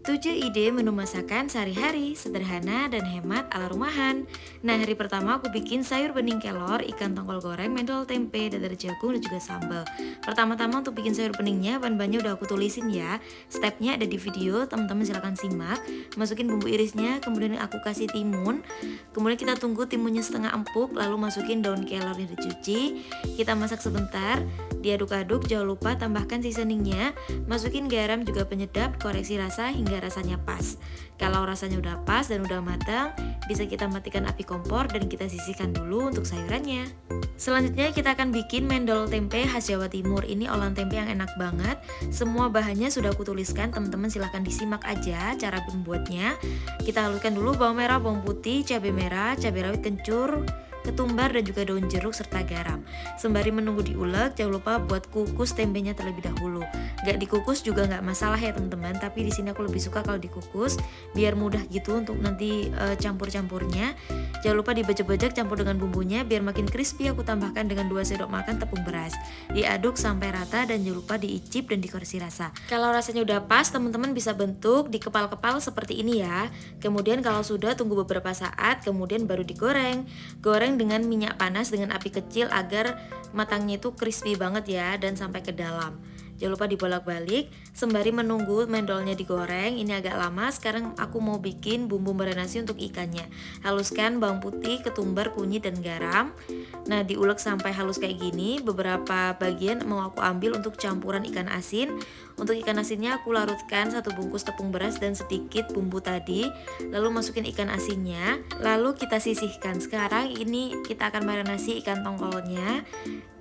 7 ide menu masakan sehari-hari, sederhana dan hemat ala rumahan. Nah, hari pertama aku bikin sayur bening kelor, ikan tongkol goreng, mendol tempe, dadar jagung, dan juga sambal. Pertama-tama untuk bikin sayur beningnya, bahan-bahannya udah aku tulisin ya. Stepnya ada di video, teman-teman silahkan simak. Masukin bumbu irisnya, kemudian aku kasih timun. Kemudian kita tunggu timunnya setengah empuk, lalu masukin daun kelornya dicuci. Kita masak sebentar, diaduk-aduk, jangan lupa tambahkan seasoningnya. Masukin garam juga penyedap, koreksi rasa hingga rasanya pas. Kalau rasanya udah pas dan udah matang, bisa kita matikan api kompor dan kita sisihkan dulu untuk sayurannya. Selanjutnya kita akan bikin mendol tempe khas Jawa Timur. Ini olahan tempe yang enak banget. Semua bahannya sudah aku tuliskan, teman-teman silahkan disimak aja cara membuatnya. Kita haluskan dulu bawang merah, bawang putih, cabai merah, cabai rawit kencur, ketumbar dan juga daun jeruk serta garam. Sembari menunggu diulek, jangan lupa buat kukus tempenya terlebih dahulu. Gak dikukus juga gak masalah ya teman-teman, tapi di sini aku lebih suka kalau dikukus biar mudah gitu untuk nanti campur-campurnya. Jangan lupa dibajak-bajak campur dengan bumbunya biar makin crispy. Aku tambahkan dengan 2 sendok makan tepung beras. Diaduk sampai rata dan jangan lupa diicip dan dikoreksi rasa. Kalau rasanya udah pas, teman-teman bisa bentuk di kepal-kepal seperti ini ya. Kemudian kalau sudah, tunggu beberapa saat, kemudian baru digoreng. Goreng dengan minyak panas dengan api kecil agar matangnya itu crispy banget ya dan sampai ke dalam. Jangan lupa dibolak-balik sembari menunggu mendolnya digoreng. Ini agak lama. Sekarang aku mau bikin bumbu marinasi untuk ikannya. Haluskan bawang putih, ketumbar, kunyit, dan garam. Nah, diulek sampai halus kayak gini. Beberapa bagian mau aku ambil untuk campuran ikan asin. Untuk ikan asinnya aku larutkan 1 bungkus tepung beras dan sedikit bumbu tadi. Lalu masukin ikan asinnya. Lalu kita sisihkan. Sekarang ini kita akan marinasi ikan tongkolnya.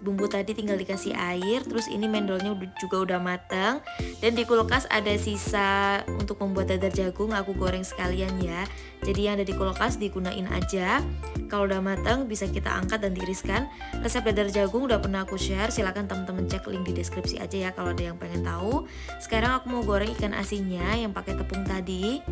Bumbu tadi tinggal dikasih air, terus ini mendolnya juga udah matang. Dan di kulkas ada sisa untuk membuat dadar jagung, aku goreng sekalian ya. Jadi yang ada di kulkas digunain aja. Kalau udah matang bisa kita angkat dan tiriskan. Resep dadar jagung udah pernah aku share, silahkan teman-teman cek link di deskripsi aja ya kalau ada yang pengen tahu. Sekarang aku mau goreng ikan asinnya yang pakai tepung tadi.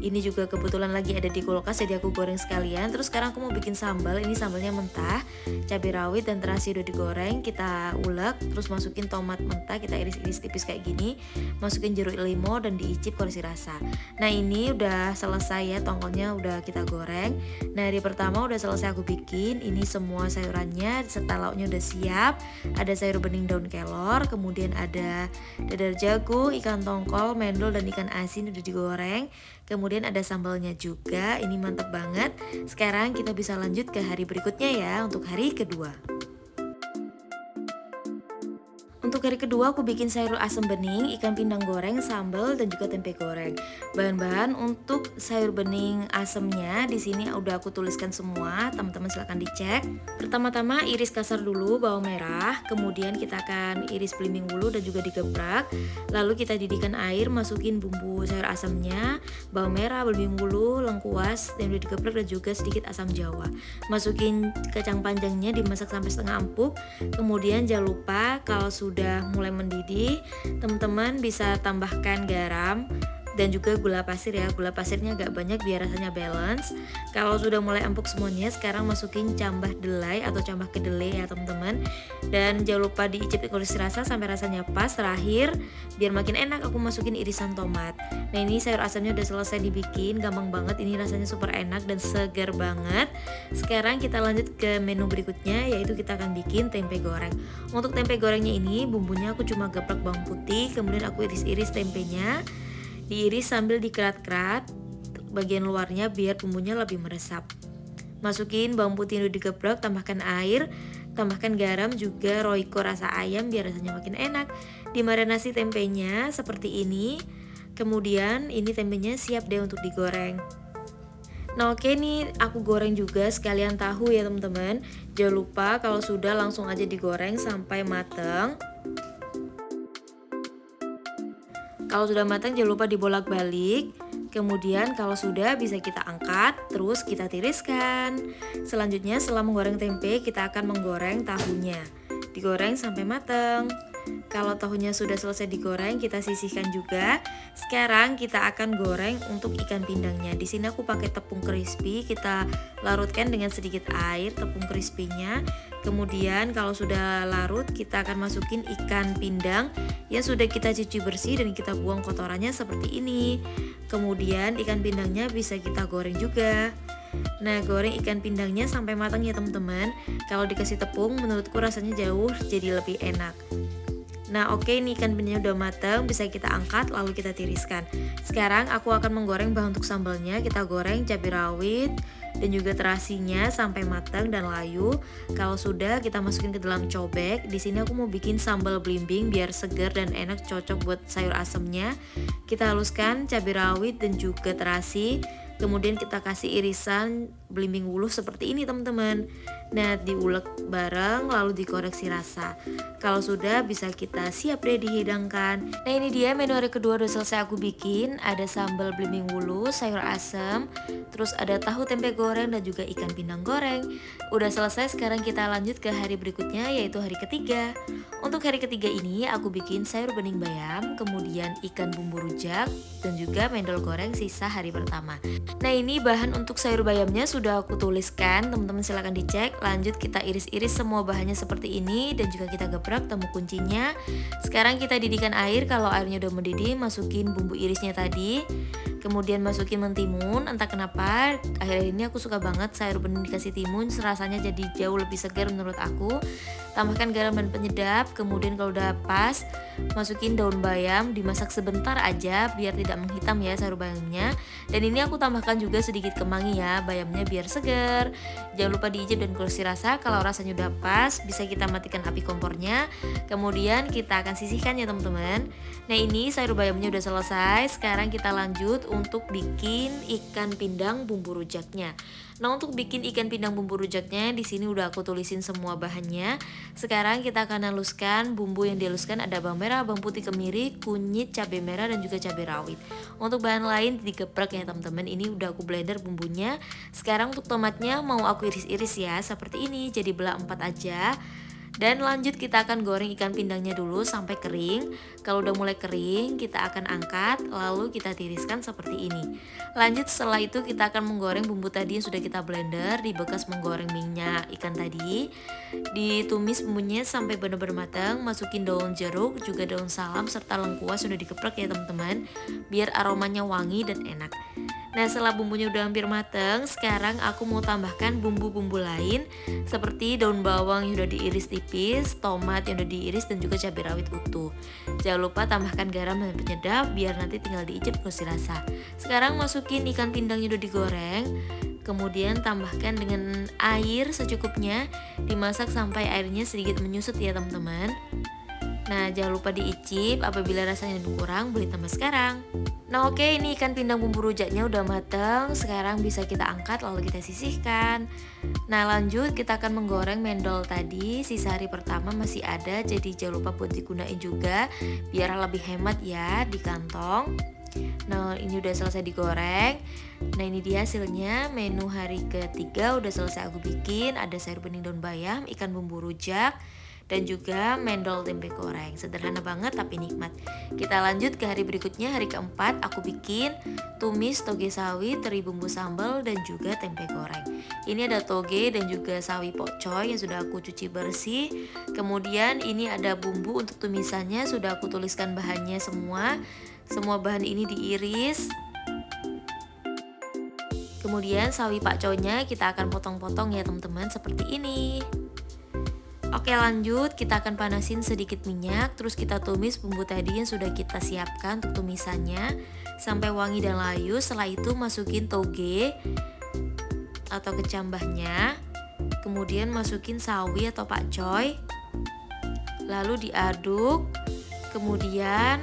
Ini juga kebetulan lagi ada di kulkas, jadi aku goreng sekalian. Terus sekarang aku mau bikin sambal. Ini sambalnya mentah, cabai rawit dan terasi udah digoreng. Kita ulek, terus masukin tomat mentah, kita iris-iris tipis kayak gini. Masukin jeruk limau dan diicip koreksi rasa. Nah, ini udah selesai ya, tongkolnya udah kita goreng. Nah, hari pertama udah selesai aku bikin. Ini semua sayurannya serta lauknya udah siap. Ada sayur bening daun kelor, kemudian ada dadar jagung, ikan tongkol, mendol dan ikan asin udah digoreng. Kemudian ada sambalnya juga, ini mantep banget. Sekarang kita bisa lanjut ke hari berikutnya ya, untuk hari kedua. Untuk hari kedua aku bikin sayur asam bening, ikan pindang goreng, sambal dan juga tempe goreng. Bahan-bahan untuk sayur bening asamnya di sini udah aku tuliskan semua, teman-teman silahkan dicek. Pertama-tama iris kasar dulu bawang merah, kemudian kita akan iris belimbing dulu dan juga digebrak. Lalu kita didihkan air, masukin bumbu sayur asamnya, bawang merah, belimbing bulu, lengkuas, dan udah digeprek dan juga sedikit asam jawa. Masukin kacang panjangnya, dimasak sampai setengah empuk. Kemudian jangan lupa kalau sudah mulai mendidih, teman-teman bisa tambahkan garam dan juga gula pasir ya. Gula pasirnya agak banyak biar rasanya balance. Kalau sudah mulai empuk semuanya, sekarang masukin cambah delai atau cambah kedelai ya teman-teman. Dan jangan lupa diicip koreksi rasa sampai rasanya pas. Terakhir, biar makin enak aku masukin irisan tomat. Nah, ini sayur asamnya udah selesai dibikin, gampang banget. Ini rasanya super enak dan segar banget. Sekarang kita lanjut ke menu berikutnya, yaitu kita akan bikin tempe goreng. Untuk tempe gorengnya ini, bumbunya aku cuma geprek bawang putih, kemudian aku iris-iris tempenya. Diiris sambil dikerat-kerat bagian luarnya biar bumbunya lebih meresap. Masukin bawang putih yang udah digeprek, tambahkan air, tambahkan garam juga royco rasa ayam biar rasanya makin enak. Dimarinasi tempenya seperti ini. Kemudian ini tempenya siap deh untuk digoreng. Nah, oke nih aku goreng juga sekalian tahu ya teman-teman. Jangan lupa kalau sudah langsung aja digoreng sampai mateng. Kalau sudah matang jangan lupa dibolak-balik. Kemudian kalau sudah bisa kita angkat, terus kita tiriskan. Selanjutnya setelah menggoreng tempe, kita akan menggoreng tahunya. Digoreng sampai matang. Kalau tahunya sudah selesai digoreng, kita sisihkan juga. Sekarang kita akan goreng untuk ikan pindangnya. Di sini aku pakai tepung crispy, kita larutkan dengan sedikit air tepung crispy-nya. Kemudian kalau sudah larut, kita akan masukin ikan pindang yang sudah kita cuci bersih dan kita buang kotorannya seperti ini. Kemudian ikan pindangnya bisa kita goreng juga. Nah, goreng ikan pindangnya sampai matang ya teman-teman. Kalau dikasih tepung menurutku rasanya jauh jadi lebih enak. Nah, oke, ini ikan pindangnya udah matang, bisa kita angkat lalu kita tiriskan. Sekarang aku akan menggoreng bahan untuk sambalnya. Kita goreng cabai rawit dan juga terasinya sampai matang dan layu. Kalau sudah, kita masukin ke dalam cobek. Di sini aku mau bikin sambal belimbing biar segar dan enak, cocok buat sayur asemnya. Kita haluskan cabai rawit dan juga terasi. Kemudian kita kasih irisan belimbing wuluh seperti ini teman-teman. Nah, diulek bareng lalu dikoreksi rasa. Kalau sudah bisa kita siap deh dihidangkan. Nah, ini dia menu hari kedua udah selesai aku bikin. Ada sambal belimbing wuluh, sayur asem, terus ada tahu tempe goreng dan juga ikan pindang goreng. Udah selesai, sekarang kita lanjut ke hari berikutnya yaitu hari ketiga. Untuk hari ketiga ini aku bikin sayur bening bayam, kemudian ikan bumbu rujak dan juga mendol goreng sisa hari pertama. Nah, ini bahan untuk sayur bayamnya sudah aku tuliskan, teman-teman silahkan dicek. Lanjut kita iris-iris semua bahannya seperti ini dan juga kita gebrak temu kuncinya. Sekarang kita didihkan air, kalau airnya udah mendidih masukin bumbu irisnya tadi. Kemudian masukin mentimun, entah kenapa akhir-akhir ini aku suka banget sayur bening dikasih timun, rasanya jadi jauh lebih segar menurut aku. Tambahkan garam dan penyedap, kemudian kalau udah pas masukin daun bayam, dimasak sebentar aja biar tidak menghitam ya sayur bayamnya. Dan ini aku tambahkan juga sedikit kemangi ya, bayamnya biar segar. Jangan lupa diicip dan koreksi rasa, kalau rasanya udah pas bisa kita matikan api kompornya. Kemudian kita akan sisihkan ya teman-teman. Nah, ini sayur bayamnya udah selesai, sekarang kita lanjut untuk bikin ikan pindang bumbu rujaknya. Nah, untuk bikin ikan pindang bumbu rujaknya di sini udah aku tulisin semua bahannya. Sekarang kita akan haluskan bumbu yang dihaluskan, ada bawang merah, bawang putih kemiri, kunyit, cabai merah dan juga cabai rawit. Untuk bahan lain digeprek ya teman-teman. Ini udah aku blender bumbunya. Sekarang untuk tomatnya mau aku iris-iris ya seperti ini, jadi belah 4 aja. Dan lanjut kita akan goreng ikan pindangnya dulu sampai kering. Kalau udah mulai kering kita akan angkat lalu kita tiriskan seperti ini. Lanjut setelah itu kita akan menggoreng bumbu tadi yang sudah kita blender di bekas menggoreng minyak ikan tadi. Ditumis bumbunya sampai benar-benar matang. Masukin daun jeruk juga daun salam serta lengkuas sudah dikeprek ya teman-teman, biar aromanya wangi dan enak. Nah, setelah bumbunya udah hampir mateng, sekarang aku mau tambahkan bumbu-bumbu lain seperti daun bawang yang udah diiris tipis, tomat yang udah diiris dan juga cabai rawit utuh. Jangan lupa tambahkan garam dan penyedap biar nanti tinggal diicip terus dirasa. Sekarang masukin ikan pindang yang udah digoreng. Kemudian tambahkan dengan air secukupnya, dimasak sampai airnya sedikit menyusut ya teman-teman. Nah, jangan lupa diicip, apabila rasanya kurang boleh tambah sekarang. Nah, oke, ini ikan pindang bumbu rujaknya udah matang. Sekarang bisa kita angkat lalu kita sisihkan. Nah, lanjut kita akan menggoreng mendol tadi. Sisa hari pertama masih ada, jadi jangan lupa buat digunain juga biar lebih hemat ya di kantong. Nah, ini udah selesai digoreng. Nah, ini dia hasilnya. Menu hari ketiga udah selesai aku bikin. Ada sayur bening daun bayam, ikan bumbu rujak, dan juga mendol tempe goreng. Sederhana banget tapi nikmat. Kita lanjut ke hari berikutnya, hari keempat. Aku bikin tumis toge sawi, teri bumbu sambal dan juga tempe goreng. Ini ada toge dan juga sawi pokcoy yang sudah aku cuci bersih. Kemudian ini ada bumbu untuk tumisannya, sudah aku tuliskan bahannya semua. Semua bahan ini diiris. Kemudian sawi pakcoynya kita akan potong-potong ya teman-teman seperti ini. Oke, lanjut kita akan panasin sedikit minyak, terus kita tumis bumbu tadi yang sudah kita siapkan untuk tumisannya sampai wangi dan layu. Setelah itu masukin toge atau kecambahnya, kemudian masukin sawi atau pakcoy, lalu diaduk. Kemudian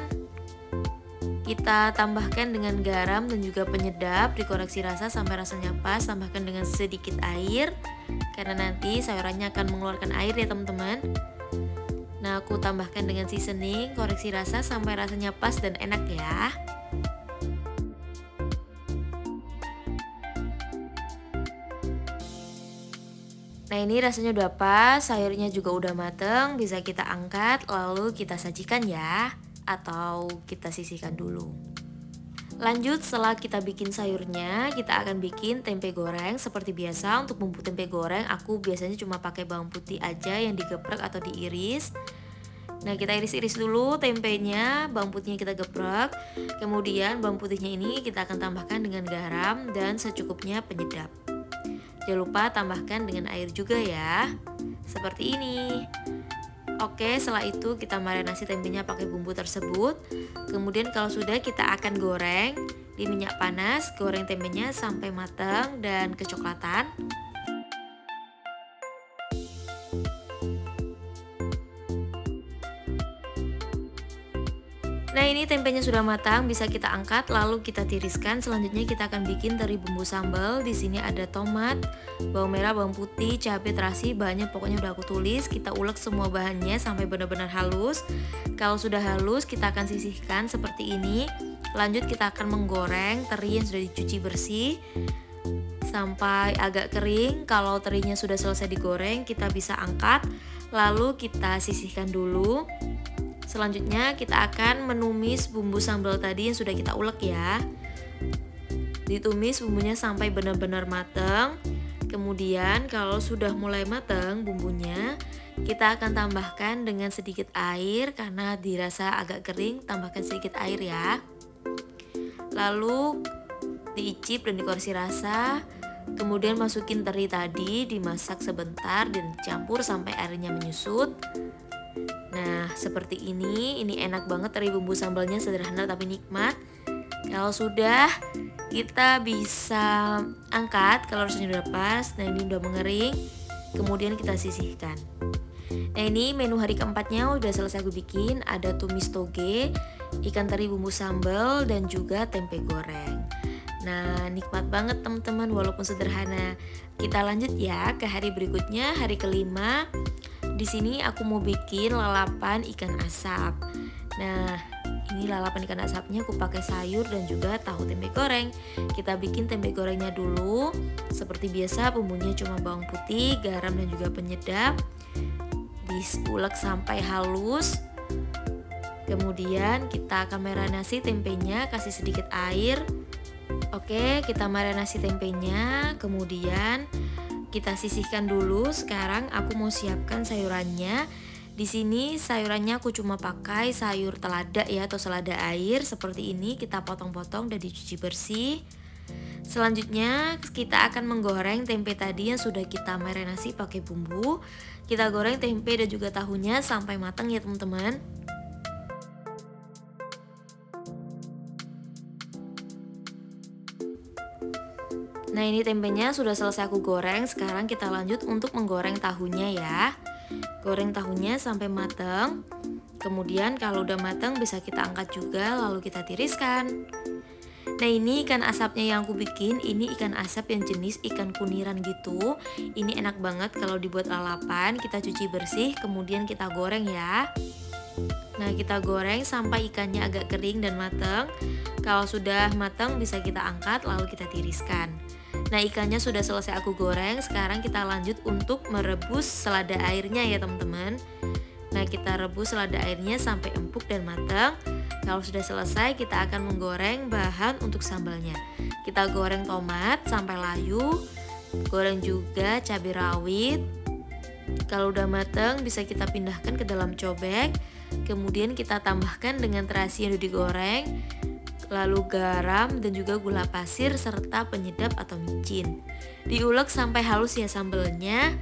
kita tambahkan dengan garam dan juga penyedap, dikoreksi rasa sampai rasanya pas. Tambahkan dengan sedikit air karena nanti sayurannya akan mengeluarkan air ya teman-teman. Nah, aku tambahkan dengan seasoning, koreksi rasa sampai rasanya pas dan enak ya. Nah ini rasanya udah pas, sayurnya juga udah mateng, bisa kita angkat lalu kita sajikan ya, atau kita sisihkan dulu. Lanjut, setelah kita bikin sayurnya, kita akan bikin tempe goreng. Seperti biasa, untuk bumbu tempe goreng aku biasanya cuma pakai bawang putih aja yang digeprek atau diiris. Nah kita iris-iris dulu tempenya, bawang putihnya kita geprek. Kemudian bawang putihnya ini kita akan tambahkan dengan garam dan secukupnya penyedap. Jangan lupa tambahkan dengan air juga ya, seperti ini. Oke, setelah itu kita marinasi tempenya pakai bumbu tersebut. Kemudian kalau sudah, kita akan goreng di minyak panas. Goreng tempenya sampai matang dan kecoklatan. Nah ini tempenya sudah matang, bisa kita angkat lalu kita tiriskan. Selanjutnya kita akan bikin teri bumbu sambal. Di sini ada tomat, bawang merah, bawang putih, cabai terasi, bahannya pokoknya udah aku tulis. Kita ulek semua bahannya sampai benar-benar halus. Kalau sudah halus, kita akan sisihkan seperti ini. Lanjut kita akan menggoreng teri yang sudah dicuci bersih sampai agak kering. Kalau terinya sudah selesai digoreng, kita bisa angkat lalu kita sisihkan dulu. Selanjutnya kita akan menumis bumbu sambal tadi yang sudah kita ulek ya. Ditumis bumbunya sampai benar-benar matang. Kemudian kalau sudah mulai matang bumbunya, kita akan tambahkan dengan sedikit air. Karena dirasa agak kering, tambahkan sedikit air ya. Lalu diicip dan dikoresi rasa. Kemudian masukin teri tadi, dimasak sebentar dan dicampur sampai airnya menyusut. Nah seperti ini enak banget teri bumbu sambalnya, sederhana tapi nikmat. Kalau sudah, kita bisa angkat kalau rasanya udah pas. Nah ini udah mengering, kemudian kita sisihkan. Nah ini menu hari keempatnya udah selesai aku bikin. Ada tumis toge, ikan teri bumbu sambal, dan juga tempe goreng. Nah nikmat banget teman-teman walaupun sederhana. Kita lanjut ya ke hari berikutnya, hari kelima. Di sini aku mau bikin lalapan ikan asap. Nah, ini lalapan ikan asapnya aku pakai sayur dan juga tahu tempe goreng. Kita bikin tempe gorengnya dulu. Seperti biasa bumbunya cuma bawang putih, garam dan juga penyedap. Diulek sampai halus. Kemudian kita akan marinasi tempenya, kasih sedikit air. Oke, kita marinasi tempenya, kemudian kita sisihkan dulu. Sekarang aku mau siapkan sayurannya. Di sini sayurannya aku cuma pakai sayur telada ya, atau selada air seperti ini. Kita potong-potong dan dicuci bersih. Selanjutnya kita akan menggoreng tempe tadi yang sudah kita marinasi pakai bumbu. Kita goreng tempe dan juga tahunya sampai matang ya teman-teman. Nah ini tempenya sudah selesai aku goreng. Sekarang kita lanjut untuk menggoreng tahunya ya. Goreng tahunya sampai matang. Kemudian kalau udah matang bisa kita angkat juga lalu kita tiriskan. Nah ini ikan asapnya yang aku bikin. Ini ikan asap yang jenis ikan kuniran gitu. Ini enak banget kalau dibuat lalapan. Kita cuci bersih kemudian kita goreng ya. Nah kita goreng sampai ikannya agak kering dan matang. Kalau sudah matang bisa kita angkat lalu kita tiriskan. Nah ikannya sudah selesai aku goreng. Sekarang kita lanjut untuk merebus selada airnya ya teman-teman. Nah kita rebus selada airnya sampai empuk dan matang. Kalau sudah selesai kita akan menggoreng bahan untuk sambalnya. Kita goreng tomat sampai layu. Goreng juga cabai rawit. Kalau udah matang bisa kita pindahkan ke dalam cobek. Kemudian kita tambahkan dengan terasi yang udah digoreng, lalu garam dan juga gula pasir serta penyedap atau micin. Diulek sampai halus ya sambelnya.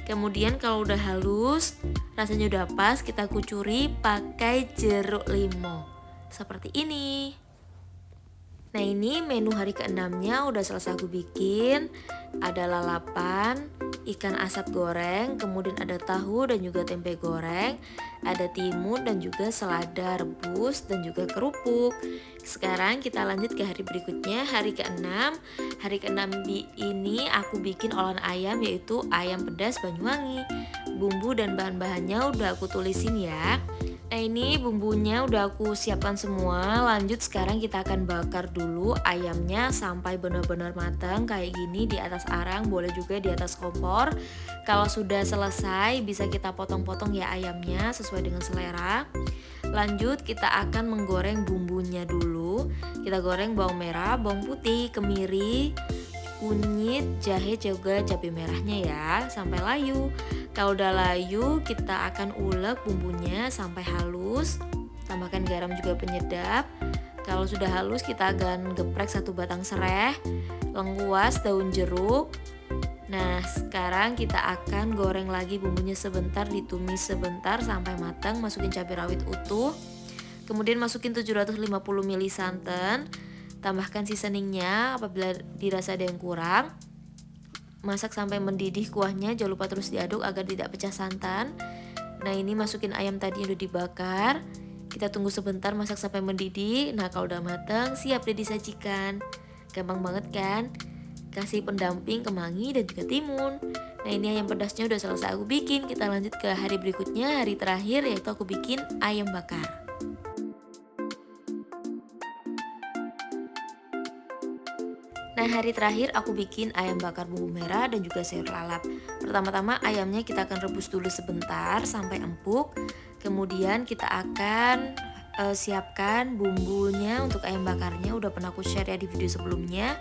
Kemudian kalau udah halus, rasanya udah pas, kita kucuri pakai jeruk limau. Seperti ini. Nah ini menu hari keenamnya udah selesai aku bikin. Ada lalapan, ikan asap goreng, kemudian ada tahu dan juga tempe goreng, ada timun dan juga selada rebus dan juga kerupuk. Sekarang kita lanjut ke hari berikutnya, hari keenam. Hari keenam ini aku bikin olahan ayam, yaitu ayam pedas Banyuwangi. Bumbu dan bahan-bahannya udah aku tulisin ya. Nah ini bumbunya udah aku siapkan semua. Lanjut sekarang kita akan bakar dulu ayamnya sampai benar-benar matang kayak gini di atas arang, boleh juga di atas kompor. Kalau sudah selesai bisa kita potong-potong ya ayamnya sesuai dengan selera. Lanjut kita akan menggoreng bumbunya dulu. Kita goreng bawang merah, bawang putih, kemiri, kunyit, jahe, juga cabai merahnya ya sampai layu. Kalau udah layu kita akan ulek bumbunya sampai halus. Tambahkan garam juga penyedap. Kalau sudah halus kita akan geprek 1 batang serai, lengkuas, daun jeruk. Nah sekarang kita akan goreng lagi bumbunya sebentar, ditumis sebentar sampai matang. Masukin cabai rawit utuh, kemudian masukin 750 ml santan. Tambahkan seasoningnya apabila dirasa ada yang kurang. Masak sampai mendidih kuahnya, jangan lupa terus diaduk agar tidak pecah santan. Nah ini masukin ayam tadi yang udah dibakar. Kita tunggu sebentar masak sampai mendidih. Nah kalau udah matang siap deh disajikan. Gampang banget kan? Kasih pendamping kemangi dan juga timun. Nah ini ayam pedasnya udah selesai aku bikin. Kita lanjut ke hari berikutnya, hari terakhir, yaitu aku bikin ayam bakar. Nah hari terakhir aku bikin ayam bakar bumbu merah dan juga sayur lalap. Pertama-tama ayamnya kita akan rebus dulu sebentar sampai empuk. Kemudian kita akan siapkan bumbunya untuk ayam bakarnya. Udah pernah aku share ya di video sebelumnya.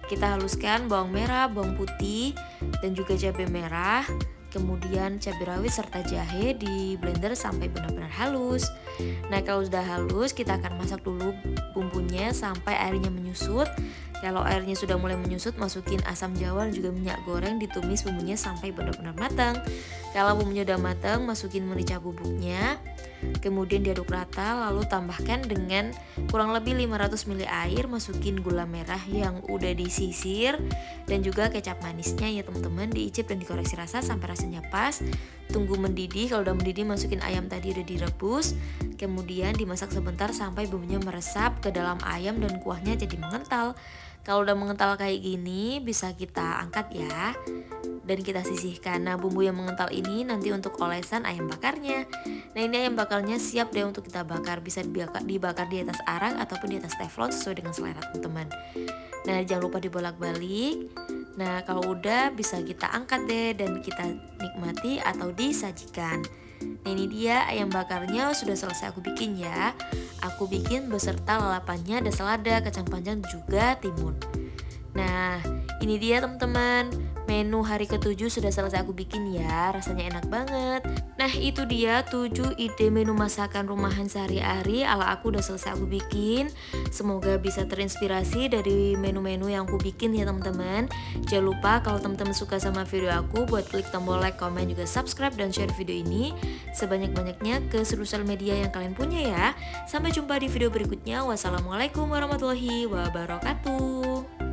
Kita haluskan bawang merah, bawang putih, dan juga cabai merah. Kemudian cabai rawit serta jahe di blender sampai benar-benar halus. Nah kalau sudah halus kita akan masak dulu bumbunya sampai airnya menyusut. Kalau airnya sudah mulai menyusut, masukin asam jawa dan juga minyak goreng, ditumis bumbunya sampai benar-benar matang. Kalau bumbunya udah matang, masukin merica bubuknya. Kemudian diaduk rata, lalu tambahkan dengan kurang lebih 500 ml air, masukin gula merah yang udah disisir dan juga kecap manisnya ya teman-teman, diicip dan dikoreksi rasa sampai rasanya pas. Tunggu mendidih, kalau udah mendidih masukin ayam tadi udah direbus. Kemudian dimasak sebentar sampai bumbunya meresap ke dalam ayam dan kuahnya jadi mengental. Kalau udah mengental kayak gini bisa kita angkat ya dan kita sisihkan. Nah bumbu yang mengental ini nanti untuk olesan ayam bakarnya. Nah ini ayam bakarnya siap deh untuk kita bakar. Bisa dibakar di atas arang ataupun di atas teflon sesuai dengan selera teman-teman. Nah jangan lupa dibolak-balik. Nah kalau udah bisa kita angkat deh dan kita nikmati atau disajikan. Nah ini dia ayam bakarnya sudah selesai aku bikin ya. Aku bikin beserta lalapannya, ada selada, kacang panjang, juga timun. Nah ini dia teman-teman, menu hari ke-7 sudah selesai aku bikin ya. Rasanya enak banget. Nah itu dia 7 ide menu masakan rumahan sehari-hari ala aku udah selesai aku bikin. Semoga bisa terinspirasi dari menu-menu yang aku bikin ya teman-teman. Jangan lupa kalau teman-teman suka sama video aku, buat klik tombol like, komen, juga subscribe dan share video ini sebanyak-banyaknya ke sosial media yang kalian punya ya. Sampai jumpa di video berikutnya. Wassalamualaikum warahmatullahi wabarakatuh.